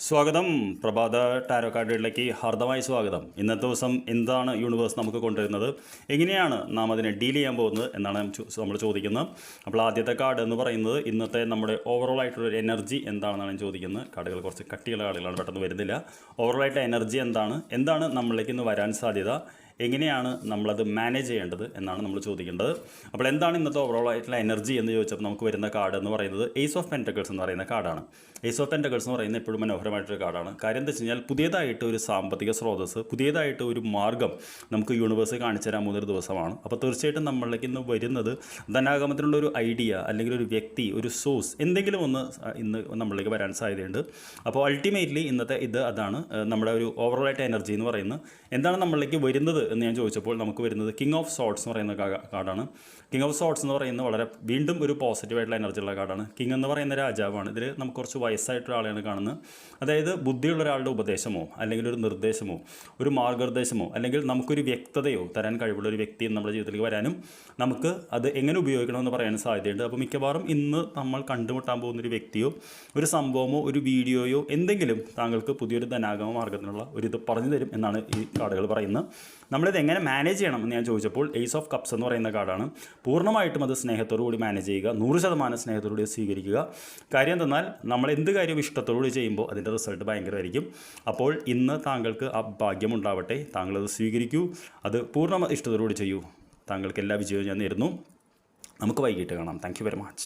സ്വാഗതം. പ്രഭാത ടാരോ കാർഡുകളിലേക്ക് ഹാർദമായി സ്വാഗതം. ഇന്നത്തെ ദിവസം എന്താണ് യൂണിവേഴ്സ് നമുക്ക് കൊണ്ടുവരുന്നത്, എങ്ങനെയാണ് നാം അതിനെ ഡീൽ ചെയ്യാൻ പോകുന്നത് എന്നാണ് നമ്മൾ ചോദിക്കുന്നത്. അപ്പോൾ ആദ്യത്തെ കാർഡ് എന്ന് പറയുന്നത് ഇന്നത്തെ നമ്മുടെ ഓവറോൾ ആയിട്ടുള്ളൊരു എനർജി എന്താണെന്നാണ് ഞാൻ ചോദിക്കുന്നത്. കാർഡുകൾ കുറച്ച് കട്ടിയുള്ള കാർഡുകളാണ്, പെട്ടെന്ന് വരുന്നില്ല. ഓവറോൾ ആയിട്ട് എനർജി എന്താണ് നമ്മളിലേക്ക് ഇന്ന് വരാൻ സാധ്യത, എങ്ങനെയാണ് നമ്മളത് മാനേജ് ചെയ്യേണ്ടത് എന്നാണ് നമ്മൾ ചോദിക്കേണ്ടത്. അപ്പോൾ എന്താണ് ഇന്നത്തെ ഓവറോൾ ആയിട്ടുള്ള എനർജി എന്ന് ചോദിച്ചപ്പോൾ നമുക്ക് വരുന്ന കാർഡ് എന്ന് പറയുന്നത് ഏസ് ഓഫ് പെൻറ്റക്കിൾസ് എന്ന് പറയുന്ന കാർഡാണ്. ഏസ് ഓഫ് പെൻറ്റക്കിൾസ് എന്ന് പറയുന്നത് എപ്പോഴും മനോഹരമായിട്ടൊരു കാർഡാണ്. കാര്യം എന്താ വെച്ച് കഴിഞ്ഞാൽ പുതിയതായിട്ട് ഒരു സാമ്പത്തിക സ്രോതസ്സ്, പുതിയതായിട്ട് ഒരു മാർഗ്ഗം നമുക്ക് യൂണിവേഴ്സ് കാണിച്ചു തരാൻ പോകുന്നൊരു ദിവസമാണ്. അപ്പോൾ തീർച്ചയായിട്ടും നമ്മളിലേക്ക് ഇന്ന് വരുന്നത് ധനാഗമത്തിനുള്ള ഒരു ഐഡിയ, അല്ലെങ്കിൽ ഒരു വ്യക്തി, ഒരു സോഴ്സ്, എന്തെങ്കിലും ഒന്ന് ഇന്ന് നമ്മളിലേക്ക് വരാൻ സാധ്യതയുണ്ട്. അപ്പോൾ അൾട്ടിമേറ്റ്ലി ഇന്നത്തെ അതാണ് നമ്മുടെ ഒരു ഓവറോൾ ആയിട്ട് എനർജി എന്ന് പറയുന്നത്. എന്താണ് നമ്മളിലേക്ക് വരുന്നത് എന്ന് ഞാൻ ചോദിച്ചപ്പോൾ നമുക്ക് വരുന്നത് കിങ് ഓഫ് സോർട്സ് എന്ന് പറയുന്ന കാർഡാണ്. കിങ് ഓഫ് സോർട്സ് എന്ന് പറയുന്നത് വളരെ വീണ്ടും ഒരു പോസിറ്റീവായിട്ടുള്ള എനർജി ഉള്ള കാർഡാണ്. കിങ് എന്ന് പറയുന്ന രാജാവാണ്. ഇതിൽ നമുക്ക് കുറച്ച് വയസ്സായിട്ടുള്ള ആളെയാണ് കാണുന്നത്. അതായത് ബുദ്ധിയുള്ള ഒരാളുടെ ഉപദേശമോ അല്ലെങ്കിൽ ഒരു നിർദ്ദേശമോ ഒരു മാർഗ്ഗനിർദ്ദേശമോ അല്ലെങ്കിൽ നമുക്കൊരു വ്യക്തതയോ തരാൻ കഴിവുള്ള ഒരു വ്യക്തി നമ്മുടെ ജീവിതത്തിലേക്ക് വരാനും നമുക്ക് അത് എങ്ങനെ ഉപയോഗിക്കണമെന്ന് പറയാൻ സാധ്യതയുണ്ട്. അപ്പോൾ മിക്കവാറും ഇന്ന് നമ്മൾ കണ്ടുമുട്ടാൻ പോകുന്നൊരു വ്യക്തിയോ ഒരു സംഭവമോ ഒരു വീഡിയോയോ എന്തെങ്കിലും താങ്കൾക്ക് പുതിയൊരു ധനാഗമ മാർഗ്ഗത്തിനുള്ള ഇത് പറഞ്ഞു തരും എന്നാണ് ഈ കാർഡുകൾ പറയുന്നത്. നമ്മളിത് എങ്ങനെ മാനേജ് ചെയ്യണം എന്ന് ഞാൻ ചോദിച്ചപ്പോൾ ഏസ് ഓഫ് കപ്സ് എന്ന് പറയുന്ന കാർഡാണ്. പൂർണ്ണമായിട്ടും അത് സ്നേഹത്തോടു കൂടി മാനേജ് ചെയ്യുക, 100% സ്നേഹത്തോടുകൂടി സ്വീകരിക്കുക. കാര്യം എന്തെന്നാൽ നമ്മൾ എന്ത് കാര്യവും ഇഷ്ടത്തോടുകൂടി ചെയ്യുമ്പോൾ അതിൻ്റെ റിസൾട്ട് ഭയങ്കരമായിരിക്കും. അപ്പോൾ ഇന്ന് താങ്കൾക്ക് ആ ഭാഗ്യം ഉണ്ടാവട്ടെ, താങ്കളത് സ്വീകരിക്കൂ, അത് പൂർണ്ണ ഇഷ്ടത്തോടുകൂടി ചെയ്യൂ. താങ്കൾക്ക് എല്ലാ വിജയവും ഞാൻ നേരുന്നു. നമുക്ക് വൈകിട്ട് കാണാം. Thank you very much.